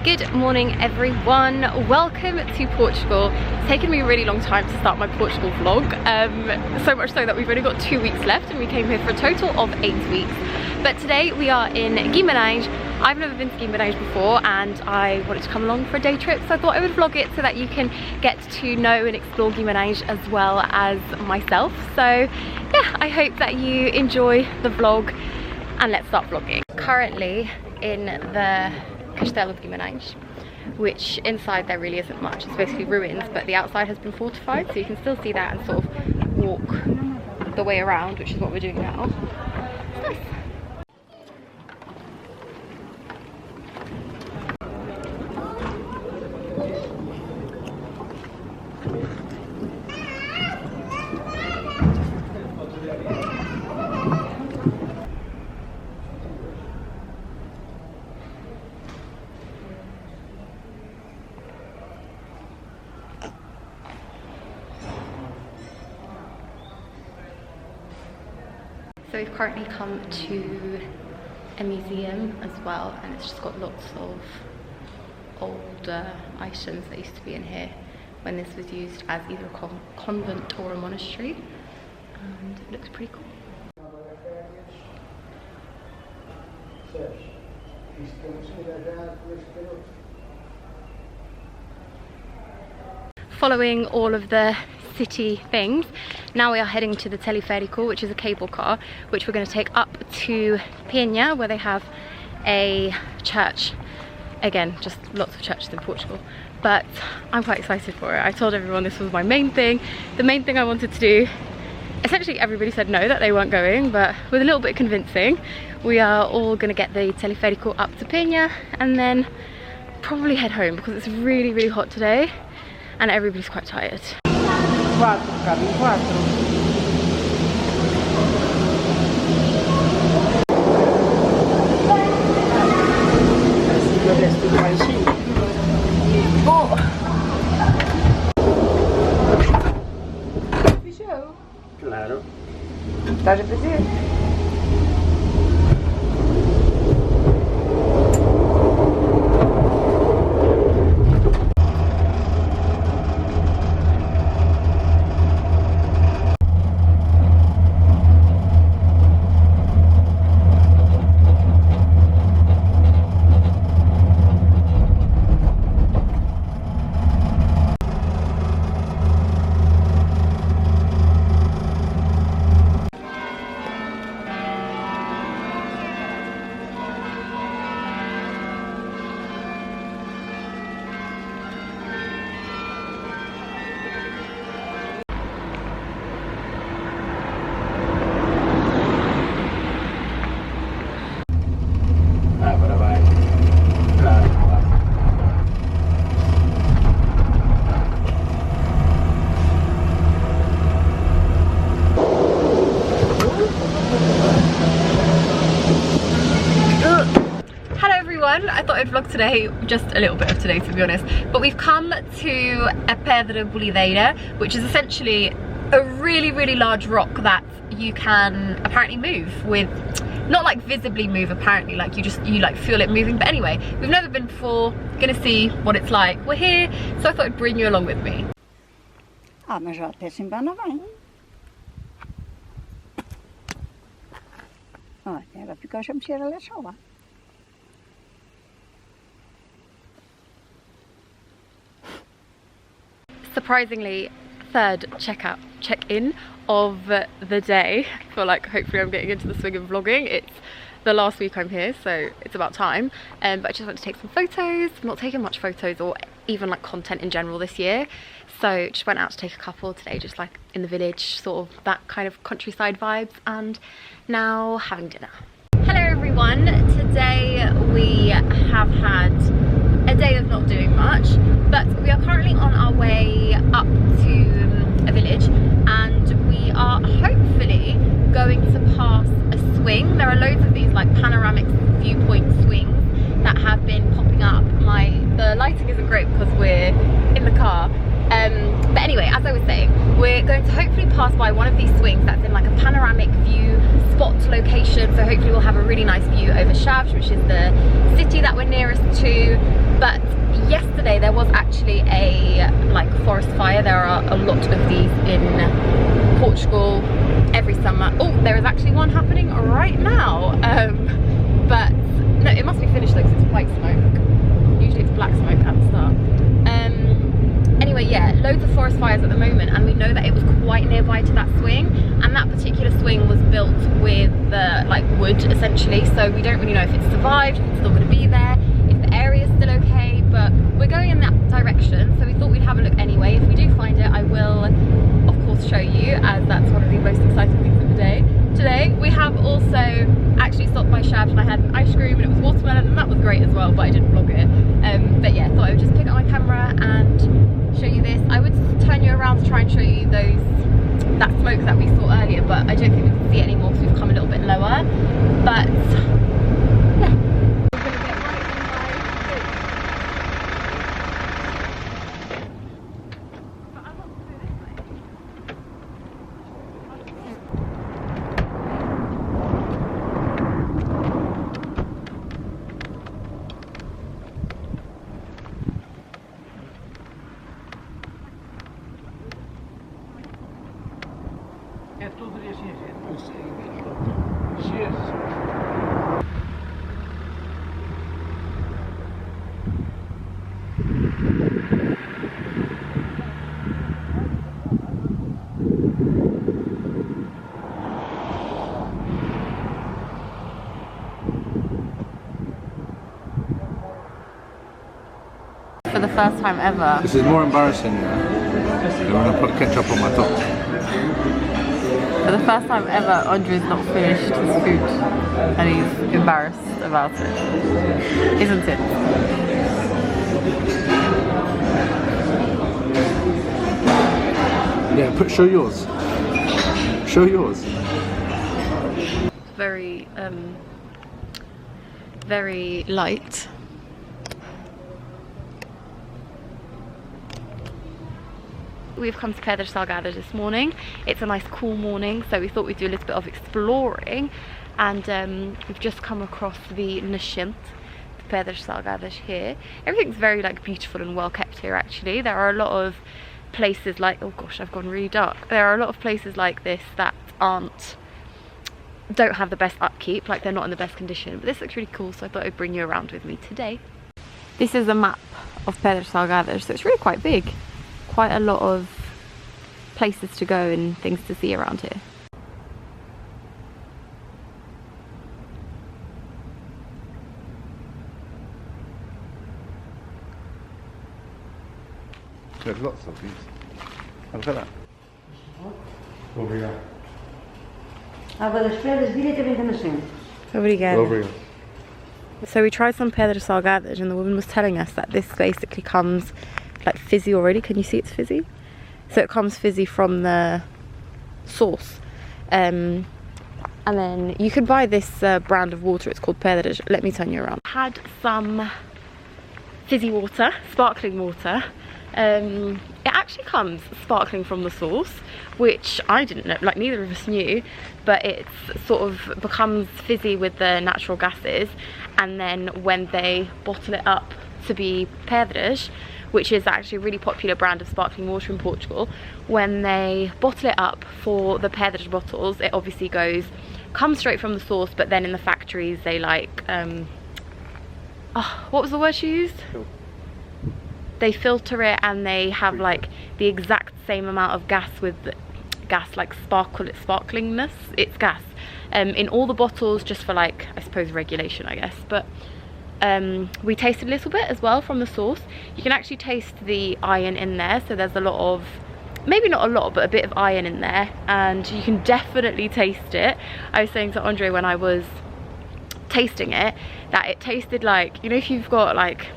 Good morning everyone, welcome to Portugal. It's taken me a really long time to start my Portugal vlog, so much so that we've only got 2 weeks left and we came here for a total of 8 weeks. But today we are in Guimarães. I've never been to Guimarães before and I wanted to come along for a day trip, so I thought I would vlog it so that you can get to know and explore Guimarães as well as myself. So yeah, I hope that you enjoy the vlog and let's start vlogging. Currently in the Castelo of Guimarães, which inside there really isn't much. It's basically ruins, but the outside has been fortified, so you can still see that and sort of walk the way around, which is what we're doing now. It's nice. So we've currently come to a museum as well, and it's just got lots of old items that used to be in here when this was used as either a convent or a monastery, and it looks pretty cool. Following all of the city things, now we are heading to the teleférico, which is a cable car which we're going to take up to Peña, where they have a church. Again, just lots of churches in Portugal, but I'm quite excited for it. I told everyone this was my main thing, the main thing I wanted to do. Essentially everybody said no, that they weren't going, but with a little bit of convincing we are all going to get the teleférico up to Peña and then probably head home because it's really, really hot today and everybody's quite tired. Claro. ¿Estás a fazer? I thought I'd vlog today, just a little bit of today to be honest, but we've come to a Pedra Bolideira, which is essentially a really, really large rock that you can apparently move with, not like visibly move apparently, like you like feel it moving, but anyway, we've never been before, gonna see what it's like. We're here, so I thought I'd bring you along with me. Ah, mas já até se embana bem. Olha, ela ficou a mexer ali só lá. Surprisingly, third check-in of the day. I feel like hopefully I'm getting into the swing of vlogging. It's the last week I'm here, so it's about time. But I just want to take some photos. I've not taken much photos or even like content in general this year, so just went out to take a couple today, just like in the village, sort of that kind of countryside vibes, and now having dinner. Hello everyone, today we have had a day of not doing much, but we are currently on our way up to a village and we are hopefully going to pass a swing. There are loads of these like panoramic viewpoint swings that have been popping up. The lighting isn't great because we're in the car, but anyway, as I was saying, we're going to hopefully pass by one of these swings that's in like a panoramic view spot location, so hopefully we'll have a really nice view over Chaves, which is the city that we're nearest to. But yesterday there was actually a like forest fire. There are a lot of these in Portugal every summer. Oh, there is actually one happening right now, but no, it must be finished though because it's white smoke. Usually it's black smoke at the start. Anyway, yeah, loads of forest fires at the moment, and we know that it was quite nearby to that swing, and that particular swing was built with like wood essentially, so we don't really know if it's survived, if it's still going to be there, if the area is still okay, but we're going in that direction, so we thought we'd have a look anyway. If we do find it, I will of course show you, as that's one of the most exciting things of the day. Today we have also actually stopped by Chaves and I had an ice cream and it was watermelon, and that was great as well, but I didn't vlog it. But yeah, thought I would just pick up my camera and show you this. I would turn you around to try and show you that smoke that we saw earlier, but I don't think we can see it anymore because we've come a little bit lower. But yeah. É tudo assim, gente. Cheers. For the first time ever. This is more embarrassing now. I'm gonna put ketchup on my top. For the first time ever, Andre's not finished his food and he's embarrassed about it, isn't it? Yeah, show yours. Show yours. Very, very light. We've come to Pedras Salgadas this morning. It's a nice cool morning, so we thought we'd do a little bit of exploring, and we've just come across the nascente, the Pedras Salgadas here. Everything's very like beautiful and well kept here actually. There are a lot of places like, oh gosh, I've gone really dark. There are a lot of places like this that don't have the best upkeep, like they're not in the best condition, but this looks really cool, so I thought I'd bring you around with me today. This is a map of Pedras Salgadas, so it's really quite big. Quite a lot of places to go and things to see around here. There's lots of these. Look at that. Obrigado. Água das Pedras diretamente na nascente. Obrigado. So we tried some Pedras Salgadas and the woman was telling us that this basically comes like fizzy already. Can you see it's fizzy? So it comes fizzy from the source, and then you can buy this brand of water. It's called Pedras. Let me turn you around. Had some fizzy water, sparkling water. It actually comes sparkling from the source, which I didn't know, like neither of us knew, but it sort of becomes fizzy with the natural gases, and then when they bottle it up to be Pedras, which is actually a really popular brand of sparkling water in Portugal, when they bottle it up for the Pedras bottles, it obviously comes straight from the source, but then in the factories they like, what was the word she used? They filter it and they have like the exact same amount of gas with gas, like sparklingness, it's gas, in all the bottles, just for like, I suppose, regulation, I guess. But we tasted a little bit as well from the source. You can actually taste the iron in there, so there's a lot of, maybe not a lot, but a bit of iron in there, and you can definitely taste it. I was saying to Andre when I was tasting it that it tasted like, you know, if you've got like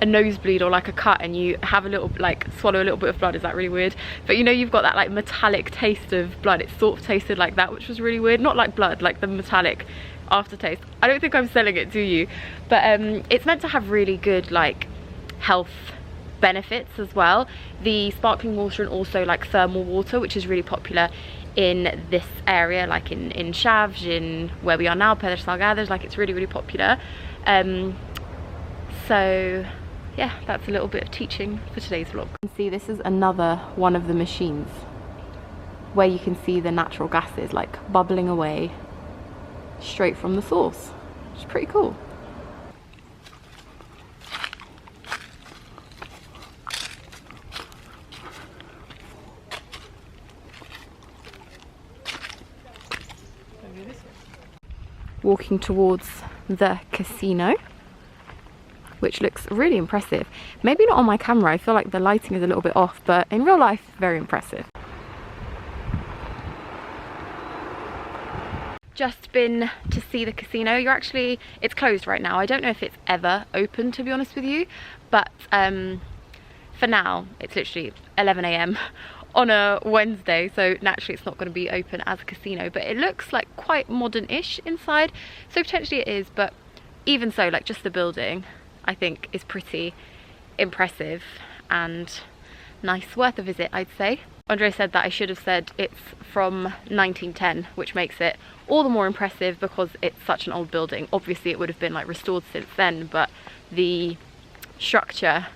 a nosebleed or like a cut and you have a little, like, swallow a little bit of blood, is that really weird? But you know, you've got that like metallic taste of blood. It sort of tasted like that, which was really weird. Not like blood, like the metallic aftertaste. I don't think I'm selling it to you, but it's meant to have really good like health benefits as well. The sparkling water and also like thermal water, which is really popular in this area, like in Chaves, in where we are now, Pedras Salgadas, like it's really popular. So yeah, that's a little bit of teaching for today's vlog. You can see this is another one of the machines where you can see the natural gases like bubbling away straight from the source, which is pretty cool. Walking towards the casino, which looks really impressive. Maybe not on my camera, I feel like the lighting is a little bit off, but in real life, very impressive. Just been to see the casino. It's closed right now. I don't know if it's ever open, to be honest with you, but for now, it's literally 11 AM on a Wednesday, so naturally it's not going to be open as a casino, but it looks like quite modern-ish inside, so potentially it is. But even so, like, just the building I think is pretty impressive and nice, worth a visit, I'd say. Andre said that I should have said it's from 1910, which makes it all the more impressive because it's such an old building. Obviously it would have been like restored since then, but the structure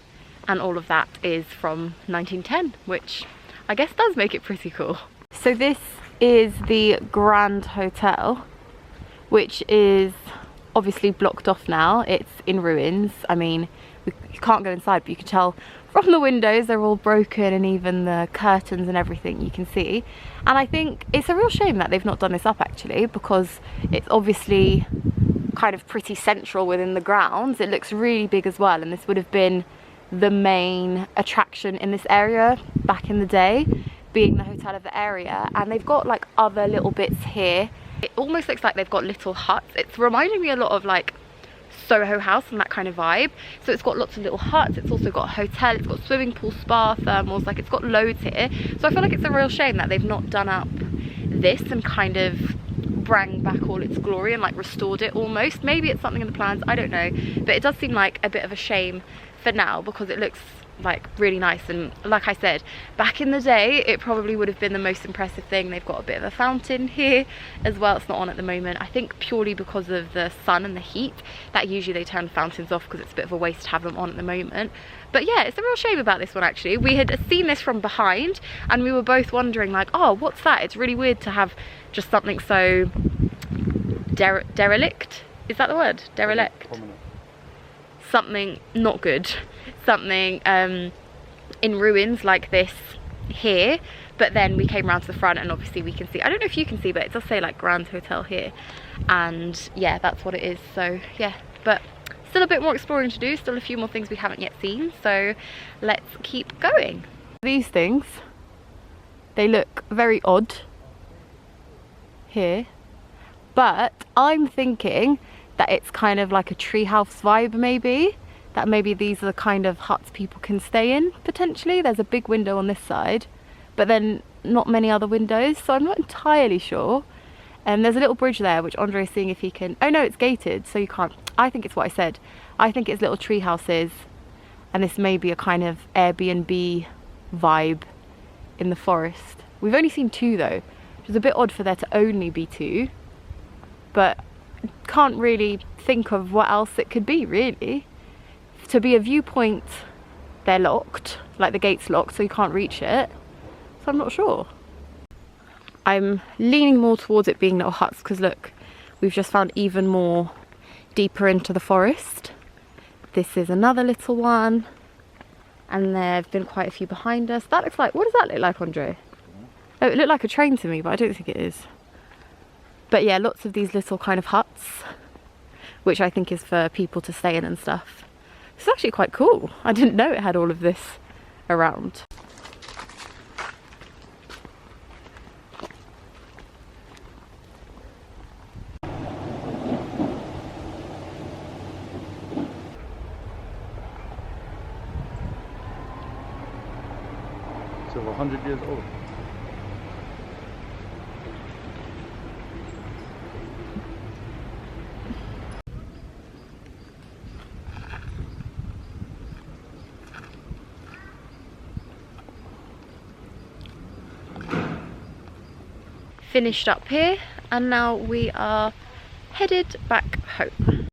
and all of that is from 1910, which I guess does make it pretty cool. So this is the Grand Hotel, which is obviously blocked off now. It's in ruins. I mean, you can't go inside, but you can tell from the windows they're all broken, and even the curtains and everything you can see. And I think it's a real shame that they've not done this up actually, because it's obviously kind of pretty central within the grounds. It looks really big as well, and this would have been the main attraction in this area back in the day, being the hotel of the area. And they've got like other little bits here. It almost looks like they've got little huts. It's reminding me a lot of like Soho House and that kind of vibe. So it's got lots of little huts. It's also got a hotel, it's got swimming pool, spa, thermals, like it's got loads here. So I feel like it's a real shame that they've not done up this and kind of bring back all its glory and like restored it almost. Maybe it's something in the plans, I don't know, but it does seem like a bit of a shame for now because it looks like really nice. And like I said, back in the day it probably would have been the most impressive thing. They've got a bit of a fountain here as well. It's not on at the moment, I think purely because of the sun and the heat, that usually they turn fountains off because it's a bit of a waste to have them on at the moment. But yeah, it's a real shame about this one actually. We had seen this from behind and we were both wondering like, oh, what's that? It's really weird to have just something so derelict, is that the word? Derelict? Something not good, something in ruins like this here. But then we came around to the front and obviously we can see, I don't know if you can see, but it does say like Grand Hotel here, and yeah, that's what it is. So yeah, but still a bit more exploring to do, still a few more things we haven't yet seen, so let's keep going. These things, they look very odd here, but I'm thinking that it's kind of like a treehouse vibe, maybe. That maybe these are the kind of huts people can stay in, potentially. There's a big window on this side, but then not many other windows, so I'm not entirely sure. And there's a little bridge there, which Andre is seeing if he can... Oh no, it's gated, so you can't... I think it's what I said. I think it's little tree houses, and this may be a kind of Airbnb vibe in the forest. We've only seen two though, which is a bit odd for there to only be two, but can't really think of what else it could be really. To be a viewpoint, they're locked, like the gate's locked, so you can't reach it, so I'm not sure. I'm leaning more towards it being little huts because look, we've just found even more deeper into the forest. This is another little one, and there have been quite a few behind us. That looks like, what does that look like, Andre? Oh, it looked like a train to me, but I don't think it is. But yeah, lots of these little kind of huts, which I think is for people to stay in and stuff. It's actually quite cool. I didn't know it had all of this around. It's over 100 years old. finished up here and now we are headed back home.